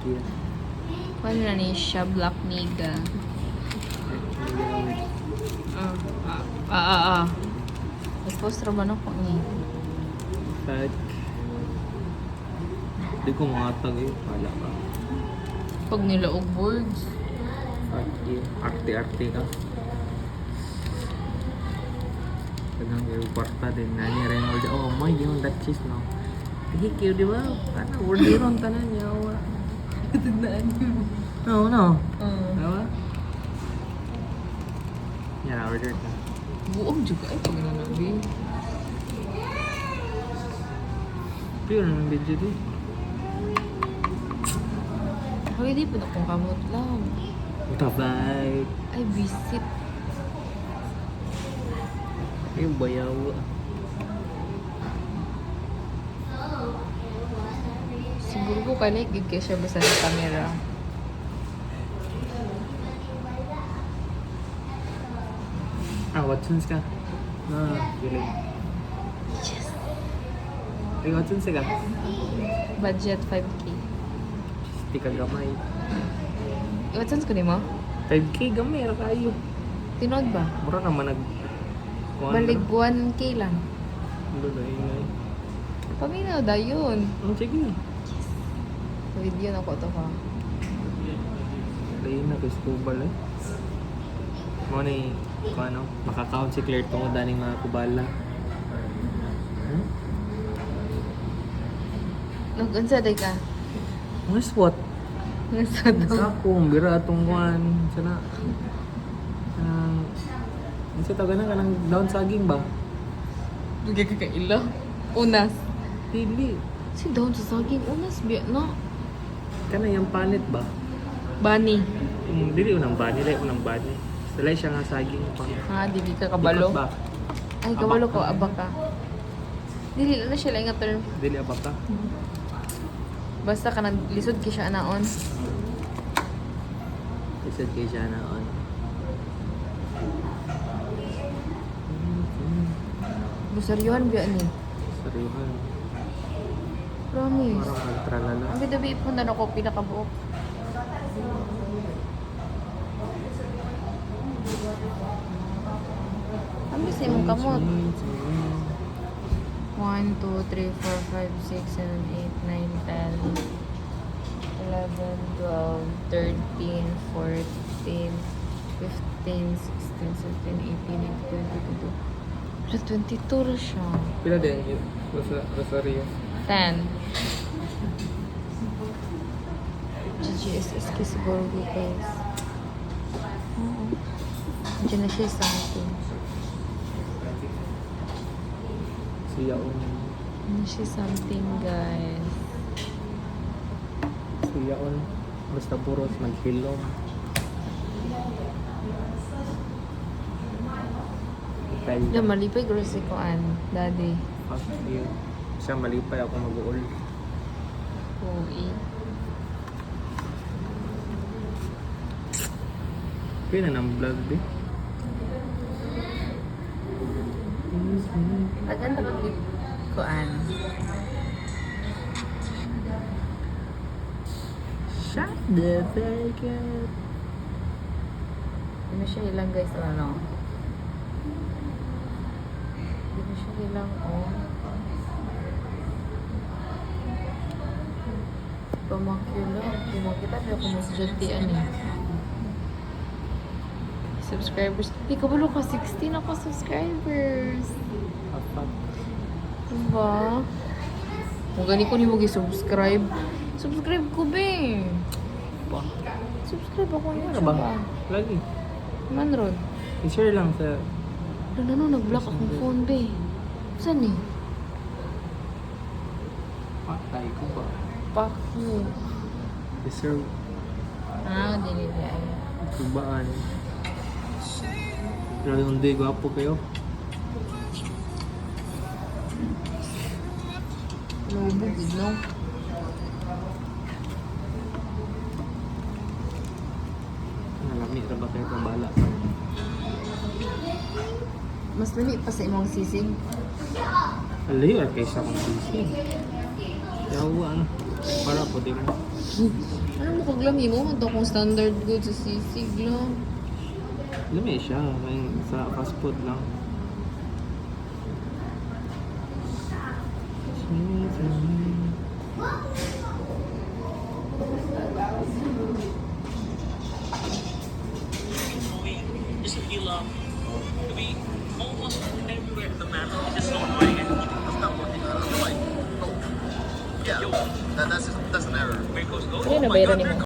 Yeah. Ano na ni siya? Black Mega. Tapos trabaho ko ni. Fat. Hindi ko makatag eh. Wala ka. Pag nilaog boards. Arte-arte ka. Kadang yung kwarta din. Nani Reynolds. Oh my, yung that cheese no. Hikiw di ba? Ano, orderon tanan niya. Tandaan yun. No. Diba? Yan, order ka. Buong juga ay pag nanabi. Pure naman video di. Hoy, di pa na kong kamot lang. Tabay. Ay, visit. Yung bayaw. Siguro ko kaya gig kaya siya basta sa camera. Watsons ka? Galing. Yes. Ay, Watsons ka? Budget 5K. Di ka gamay. Iwatsans ko ni mo? 5K gamay, kayo. Tinod ba? Mura naman nag... Balik 1K lang. Lulo, ingay. Paminaw da yun. Sige. Sa video na ko to ka. Lain na, Cristobal eh. Mo ni, kung ano, makakount si Claire tungod daning mga kubala. Nag-unsa day ka? Mga SWAT. Nasa daw. Sakong, bira atong kuhan. Sana, kasi taga na ka ng down saging ba? Lagi ka kaila. Unas. Dili. Si down sa saging. Unas biya na. Kana yung panit ba? Bani. Dili unang bani, dili unang bani. Dalay siya nga saging pa. Ha, dili ka kabalo. Ikot ba? Ay, kabalo ko. Abaka. Dili na siya lang nga term. Dili abak ka? Basta ka nang lisod ki siya anaon. Isad kayo siya na on. Busaryohan biya ni. Saryohan. Promise. Parang nagtralala. Ang bidabi po na ako pinakabuok. Ang bisa mong kamot. 1, 2, 3, 4, 5, 6, 7, 8, 9, 10, 11, 12, 13, 14, 15, 16, 17, 18, 19, 20, 22 na siya. Pila din yun? Rosario. 10. GGSS ki siguro guys. Oo. Diyan na siya sa akin. Siya Ano siya something guys. Siya basta puros maghilom. Na malipay grocery ko daddy. Fuck you. Siya malipay ako mag-uol. Uwi. Pina ng vlog di. Maganda ka kuan. Shut the fuck up. Ano siya ilang guys ano? Ano siya ilang Pamakyo lang. Pumakita pero kung mas jantian eh. Subscribers. Di ka balo ka 16 ako subscribers. Fuck. Diba? Kung gani ko ni mo gi-subscribe. Subscribe ko be. Ba? Subscribe ako niya Ano ba? Lagi. Man ron. I-share lang sa... Ano, nag-block akong phone be. Saan eh? Patay ko ba? Fuck you. Deserve. Dili ay. Tubaan. Pero yung day, gwapo kayo. Lubog, no? Nalami na ba kayo pang bala? Mas lami pa sa imong sisig. Alayo, kaysa kong sisi. Yawa, ano? Para po din. Ano mo kaglami mo? Ito kung standard goods sa sisig lang. Lumi siya. Sa fast food lang. Just a feel to be almost everywhere the map. You just don't know it. That's not working. Like, oh. Yeah, that's an error. Where it goes, Ano na ba yun ni mo?